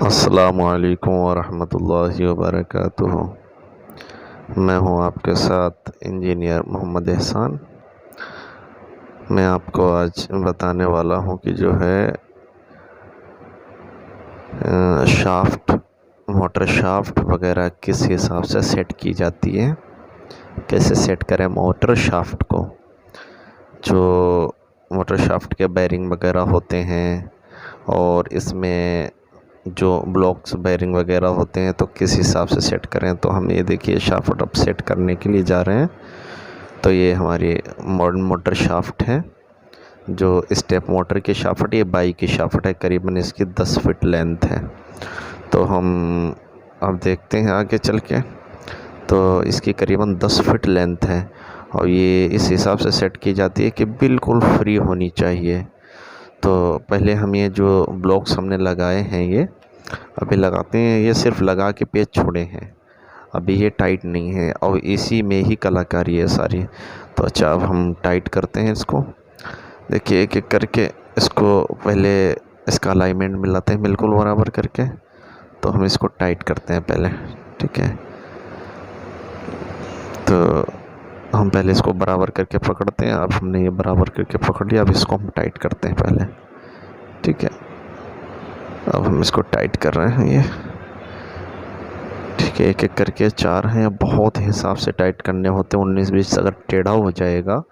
अस्सलामुअलैकुम वरहमतुल्लाहि वबरकातुहू। मैं हूं आपके साथ इंजीनियर मोहम्मद एहसान। मैं आपको आज बताने वाला हूं कि जो है शाफ्ट मोटर शाफ्ट वगैरह किस हिसाब से सेट की जाती है, कैसे सेट करें मोटर शाफ्ट को। जो मोटर शाफ्ट के बेरिंग वगैरह होते हैं और इसमें जो ब्लॉक्स बेरिंग वगैरह होते हैं तो किस हिसाब से सेट करें। तो हम ये देखिए शाफ्ट अब सेट करने के लिए जा रहे हैं। तो ये हमारी मॉडर्न मोटर शाफ्ट है, जो स्टेप मोटर की शाफ्ट, ये बाई की शाफ्ट है, करीबन इसकी 10 फीट लेंथ है। तो हम अब देखते हैं आगे चल के। तो इसकी करीबन 10 फीट लेंथ है और ये इस हिसाब से सेट की जाती है कि बिल्कुल फ्री होनी चाहिए। तो पहले हम ये जो ब्लॉक्स हमने लगाए हैं ये अभी लगाते हैं, ये सिर्फ लगा के पेज छोड़े हैं, अभी ये टाइट नहीं है और इसी में ही कलाकारी है सारी। तो अच्छा, अब हम टाइट करते हैं इसको। देखिए एक एक करके इसको पहले इसका अलाइनमेंट मिलाते हैं बिल्कुल बराबर करके। तो हम इसको टाइट करते हैं पहले, ठीक है। तो हम पहले इसको बराबर करके पकड़ते हैं। अब हमने ये बराबर करके पकड़ लिया, अब इसको हम टाइट करते हैं पहले, ठीक है। अब हम इसको टाइट कर रहे हैं ये, ठीक है। एक एक करके 4 हैं, बहुत हिसाब से टाइट करने होते हैं। 19-20 अगर टेढ़ा हो जाएगा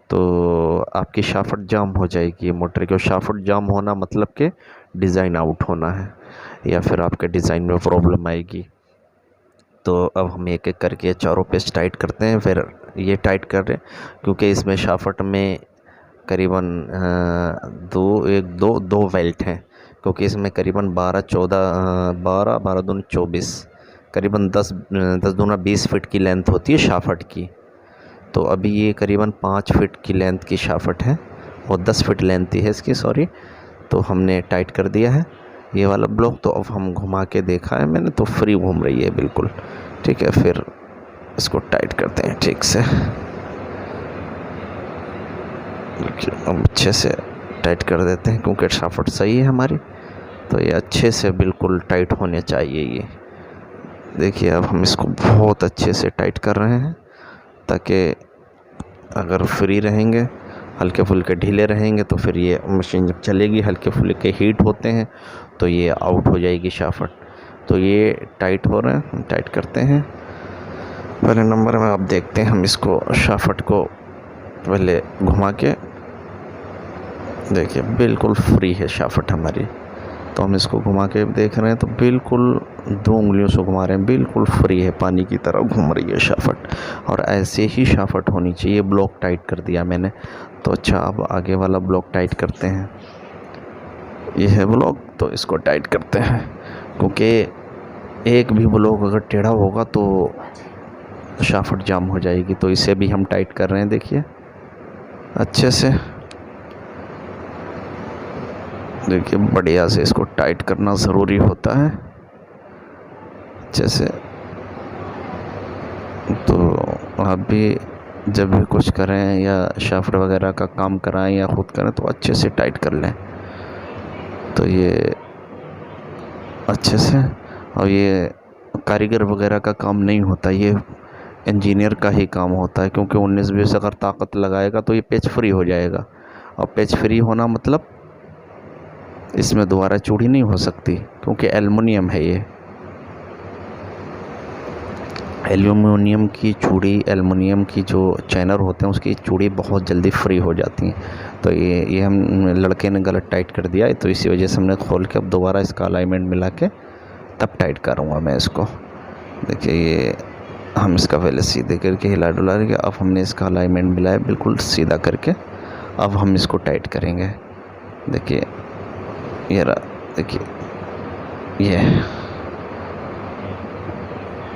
तो आपकी शाफ्ट जाम हो जाएगी मोटर की। शाफ्ट जाम होना मतलब कि डिज़ाइन आउट होना है या फिर आपके डिज़ाइन में प्रॉब्लम आएगी। तो अब हम एक एक करके चारों पेच टाइट करते हैं। फिर ये टाइट कर रहे हैं क्योंकि इसमें शाफ्ट में करीबन दो वेल्ट हैं, क्योंकि इसमें करीबन 12 दूनी 24, करीबन 10 दूना 20 फीट की लेंथ होती है शाफ्ट की। तो अभी ये करीबन 5 फीट की लेंथ की शाफ्ट है और 10 फीट लेंथ ही है इसकी, सॉरी। तो हमने टाइट कर दिया है ये वाला ब्लॉक। तो अब हम घुमा के देखा है मैंने, तो फ्री घूम रही है बिल्कुल, ठीक है। फिर इसको टाइट करते हैं ठीक से, अब अच्छे से टाइट कर देते हैं क्योंकि शाफ्ट सही है हमारी। तो ये अच्छे से बिल्कुल टाइट होने चाहिए ये। देखिए अब हम इसको बहुत अच्छे से टाइट कर रहे हैं ताकि अगर फ्री रहेंगे, हल्के फुल्के ढीले रहेंगे तो फिर ये मशीन जब चलेगी हल्के फुल्के हीट होते हैं तो ये आउट हो जाएगी शाफ्ट। तो ये टाइट हो रहे हैं, हम टाइट करते हैं। पहले नंबर में आप देखते हैं, हम इसको शाफ्ट को पहले घुमा के देखिए बिल्कुल फ्री है शाफ्ट हमारी। तो हम इसको घुमा के देख रहे हैं तो बिल्कुल 2 उंगलियों से घुमा रहे हैं, बिल्कुल फ्री है, पानी की तरह घूम रही है शाफ्ट। और ऐसे ही शाफ्ट होनी चाहिए। ब्लॉक टाइट कर दिया मैंने। तो अच्छा, अब आगे वाला ब्लॉक टाइट करते हैं। ये है ब्लॉक, तो इसको टाइट करते हैं क्योंकि एक भी ब्लॉक अगर टेढ़ा होगा तो शाफ्ट जाम हो जाएगी। तो इसे भी हम टाइट कर रहे हैं, देखिए अच्छे से। देखिए बढ़िया से इसको टाइट करना ज़रूरी होता है अच्छे से। तो आप भी जब भी कुछ करें या शाफ्ट वगैरह का काम कराएं या ख़ुद करें तो अच्छे से टाइट कर लें। तो ये अच्छे से, और ये कारीगर वगैरह का काम नहीं होता, ये इंजीनियर का ही काम होता है। क्योंकि 19-20 अगर ताकत लगाएगा तो ये पेच फ्री हो जाएगा। और पेच फ्री होना मतलब इसमें दोबारा चूड़ी नहीं हो सकती, क्योंकि एल्युमिनियम है ये। एल्युमिनियम की चूड़ी, एल्युमिनियम की जो चैनर होते हैं उसकी चूड़ी बहुत जल्दी फ्री हो जाती हैं। तो ये हम लड़के ने गलत टाइट कर दिया, तो इसी वजह से हमने खोल के अब दोबारा इसका अलाइनमेंट मिला के तब टाइट करूँगा मैं इसको। देखिए ये हम इसका पहले सीधे करके हिला डुला के, अब हमने इसका अलाइनमेंट मिलाया बिल्कुल सीधा करके। अब हम इसको टाइट करेंगे। देखिए ये रहा, देखिए ये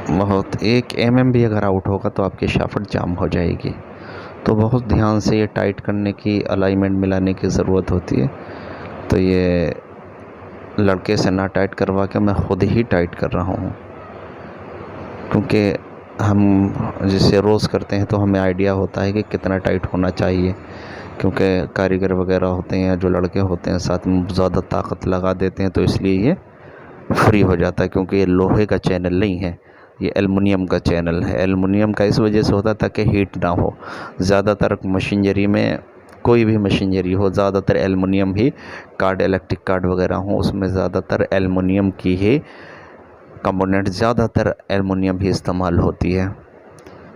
बहुत 1 mm भी अगर आउट होगा तो आपकी शाफ्ट जाम हो जाएगी। तो बहुत ध्यान से ये टाइट करने की, अलाइनमेंट मिलाने की ज़रूरत होती है। तो ये लड़के से ना टाइट करवा के मैं ख़ुद ही टाइट कर रहा हूँ, क्योंकि हम जिसे रोज़ करते हैं तो हमें आइडिया होता है कि कितना टाइट होना चाहिए। क्योंकि कारीगर वगैरह होते हैं या जो लड़के होते हैं साथ में ज़्यादा ताकत लगा देते हैं, तो इसलिए ये फ्री हो जाता है, क्योंकि ये लोहे का चैनल नहीं है, ये एल्युमिनियम का चैनल है। एल्युमिनियम का इस वजह से होता है ताकि हीट ना हो। ज़्यादातर मशीनरी में, कोई भी मशीनरी हो, ज़्यादातर एल्युमिनियम ही कार्ड, इलेक्ट्रिक कार्ड वगैरह हो, उसमें ज़्यादातर एल्युमिनियम की ही कंपोनेंट, ज़्यादातर एल्युमिनियम ही इस्तेमाल होती है,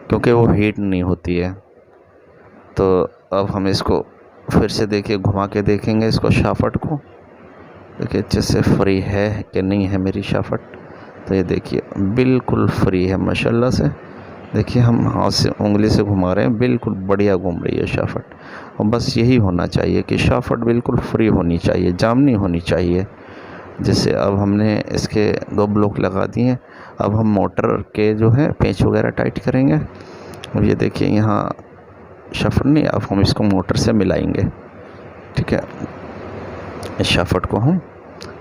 क्योंकि वो हीट नहीं होती है। तो अब हम इसको फिर से देखिए, घुमा के देखेंगे इसको, शाफ्ट को देखिए अच्छे से फ्री है कि नहीं है मेरी शाफ्ट। तो ये देखिए बिल्कुल फ्री है माशाल्लाह से। देखिए हम हाथ से उंगली से घुमा रहे हैं, बिल्कुल बढ़िया घूम रही है शाफ्ट। और बस यही होना चाहिए कि शाफ्ट बिल्कुल फ्री होनी चाहिए, जाम नहीं होनी चाहिए। जैसे अब हमने इसके 2 ब्लॉक लगा दिए हैं, अब हम मोटर के जो है पेंच वगैरह टाइट करेंगे। और ये देखिए यहाँ शाफ्ट नहीं, अब हम इसको मोटर से मिलाएंगे। ठीक है, इस शाफ्ट को हम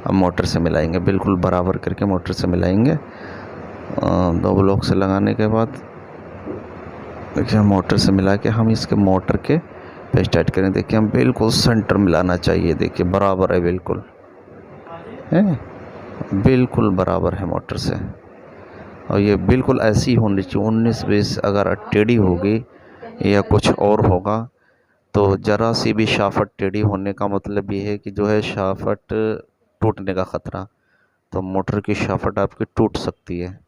अब मोटर से मिलाएंगे, बिल्कुल बराबर करके मोटर से मिलाएंगे। 2 ब्लॉक से लगाने के बाद देखिए हम मोटर से मिला के हम इसके मोटर के पेंच टाइट करें। देखिए हम बिल्कुल सेंटर मिलाना चाहिए, देखिए बराबर है, बिल्कुल है, बिल्कुल बराबर है मोटर से। और ये बिल्कुल ऐसी होनी चाहिए। 19-20 अगर टेढ़ी होगी या कुछ और होगा तो ज़रा सी भी शाफ्ट टेढ़ी होने का मतलब ये है कि जो है शाफ्ट टूटने का ख़तरा, तो मोटर की शाफ्ट आपकी टूट सकती है।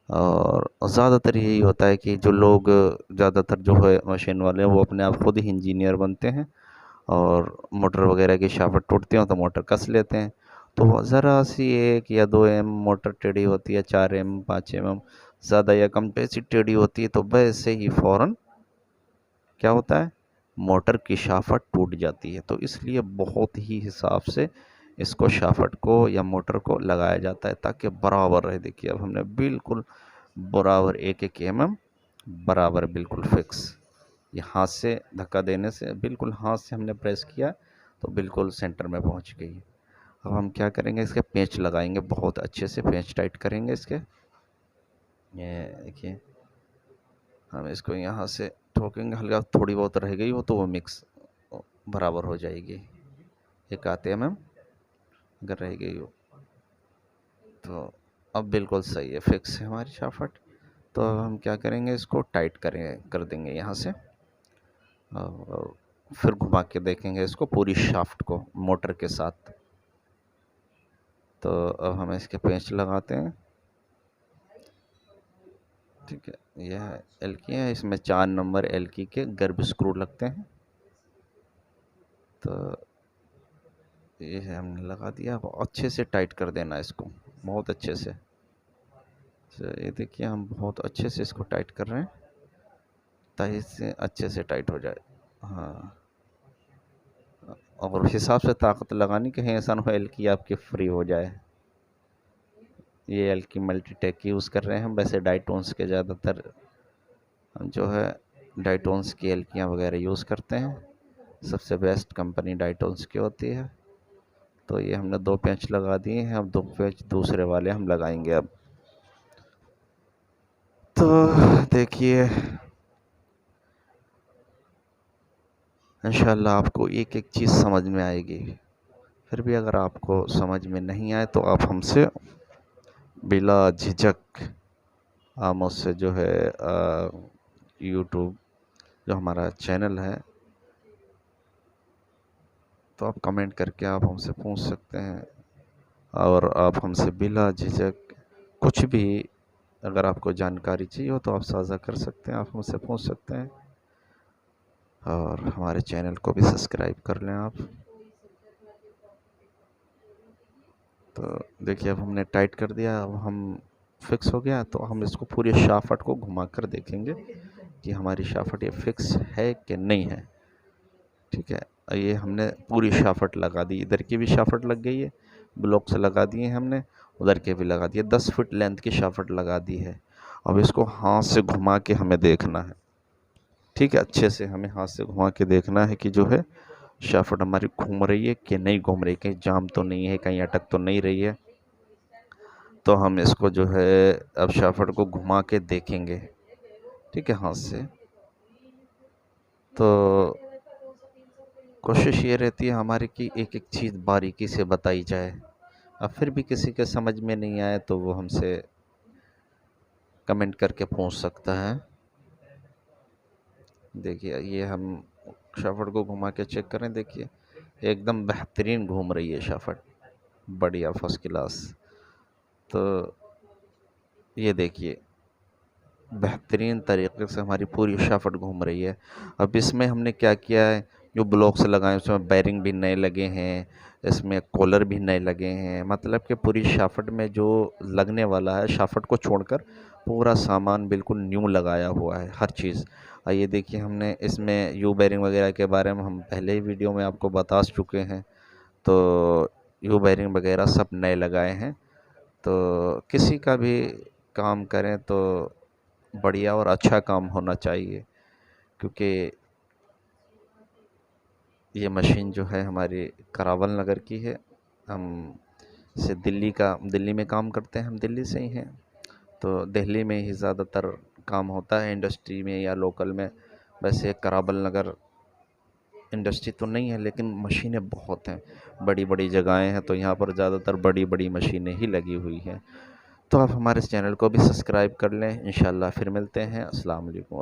और ज़्यादातर यही होता है कि जो लोग, ज़्यादातर जो है मशीन वाले, वो अपने आप खुद ही इंजीनियर बनते हैं और मोटर वगैरह की शाफ्ट टूटती हो तो मोटर कस लेते हैं। तो ज़रा सी 1 या 2 एम मोटर टेढ़ी होती है, 4 एम 5 एम ज़्यादा या कम पे सी टेढ़ी होती है, तो वैसे ही फ़ौरन क्या होता है, मोटर की शाफ्ट टूट जाती है। तो इसलिए बहुत ही हिसाब से इसको शाफ्ट को या मोटर को लगाया जाता है ताकि बराबर रहे। देखिए अब हमने बिल्कुल बराबर 1-1 mm बराबर बिल्कुल फिक्स। ये हाथ से धक्का देने से, बिल्कुल हाथ से हमने प्रेस किया तो बिल्कुल सेंटर में पहुंच गई। अब हम क्या करेंगे, इसके पेंच लगाएंगे, बहुत अच्छे से पेंच टाइट करेंगे इसके। ये देखिए हम इसको यहाँ से ठोकेंगे, हल्का थोड़ी बहुत रह गई हो तो वो मिक्स बराबर हो जाएगी। 1 mm अगर रह गई हो तो अब बिल्कुल सही है, फिक्स है हमारी शाफ्ट। तो अब हम क्या करेंगे, इसको टाइट कर देंगे यहाँ से, और फिर घुमा के देखेंगे इसको पूरी शाफ्ट को मोटर के साथ। तो अब हम इसके पेंच लगाते हैं। ठीक है, यह एल्की है, इसमें 4 नंबर एल्की के गर्भ स्क्रू लगते हैं। तो ये हमने लगा दिया, अब अच्छे से टाइट कर देना इसको, बहुत अच्छे से। तो ये देखिए हम बहुत अच्छे से इसको टाइट कर रहे हैं ताकि इससे अच्छे से टाइट हो जाए। हाँ, और हिसाब से ताकत लगानी, कहीं ऐसा ना हो एल्की आपकी फ्री हो जाए। ये एल्की मल्टीटेक यूज़ कर रहे हैं हम, वैसे डाइटोन्स के ज़्यादातर हम जो है डाइटोन्स की एल्कियाँ वगैरह यूज़ करते हैं। सबसे बेस्ट कंपनी डाइटोन्स की होती है। तो ये हमने 2 पेंच लगा दिए हैं, अब 2 पेंच दूसरे वाले हम लगाएंगे अब। तो देखिए इंशाल्लाह आपको एक एक चीज़ समझ में आएगी। फिर भी अगर आपको समझ में नहीं आए तो आप हमसे बिला झिझक, आप मुझसे जो है यूट्यूब जो हमारा चैनल है, तो आप कमेंट करके आप हमसे पूछ सकते हैं। और आप हमसे बिला झिझक कुछ भी अगर आपको जानकारी चाहिए हो तो आप साझा कर सकते हैं, आप हमसे पूछ सकते हैं। और हमारे चैनल को भी सब्सक्राइब कर लें आप। तो देखिए अब हमने टाइट कर दिया, अब हम फिक्स हो गया। तो हम इसको पूरी शाफ्ट को घुमा कर देखेंगे कि हमारी शाफ्ट ये फिक्स है कि नहीं है। ठीक है, ये हमने पूरी शाफ्ट लगा दी, इधर की भी शाफ्ट लग गई है, ब्लॉक से लगा दिए हमने, उधर के भी लगा दिए, 10 फीट लेंथ की शाफ्ट लगा दी है। अब इसको हाथ से घुमा के हमें देखना है। ठीक है, अच्छे से हमें हाथ से घुमा के देखना है कि जो है शाफ्ट हमारी घूम रही है कि नहीं घूम रही, कहीं जाम तो नहीं है, कहीं अटक तो नहीं रही है। तो हम इसको जो है अब शाफ्ट को घुमा के देखेंगे। ठीक है, हाथ से। तो कोशिश ये रहती है हमारी कि एक एक चीज़ बारीकी से बताई जाए, अब फिर भी किसी के समझ में नहीं आए तो वो हमसे कमेंट करके पूछ सकता है। देखिए ये हम शाफट को घुमा के चेक करें, देखिए एकदम बेहतरीन घूम रही है शाफट, बढ़िया फर्स्ट क्लास। तो ये देखिए बेहतरीन तरीके से हमारी पूरी शाफट घूम रही है। अब इसमें हमने क्या किया है, जो ब्लॉक्स लगाए उसमें बैरिंग भी नए लगे हैं, इसमें कॉलर भी नए लगे हैं, मतलब कि पूरी शाफट में जो लगने वाला है, शाफट को छोड़कर पूरा सामान बिल्कुल न्यू लगाया हुआ है, हर चीज़। ये देखिए हमने इसमें यू बैरिंग वगैरह के बारे में हम पहले ही वीडियो में आपको बता चुके हैं। तो यू बैरिंग वगैरह सब नए लगाए हैं। तो किसी का भी काम करें तो बढ़िया और अच्छा काम होना चाहिए, क्योंकि ये मशीन जो है हमारी करावल नगर की है। हम से दिल्ली में काम करते हैं, हम दिल्ली से ही हैं। तो दिल्ली में ही ज़्यादातर काम होता है इंडस्ट्री में या लोकल में। वैसे करावल नगर इंडस्ट्री तो नहीं है, लेकिन मशीनें बहुत हैं, बड़ी बड़ी जगहें हैं, तो यहाँ पर ज़्यादातर बड़ी बड़ी मशीनें ही लगी हुई हैं। तो आप हमारे इस चैनल को भी सब्सक्राइब कर लें। इंशाल्लाह फिर मिलते हैं। अस्सलाम वालेकुम।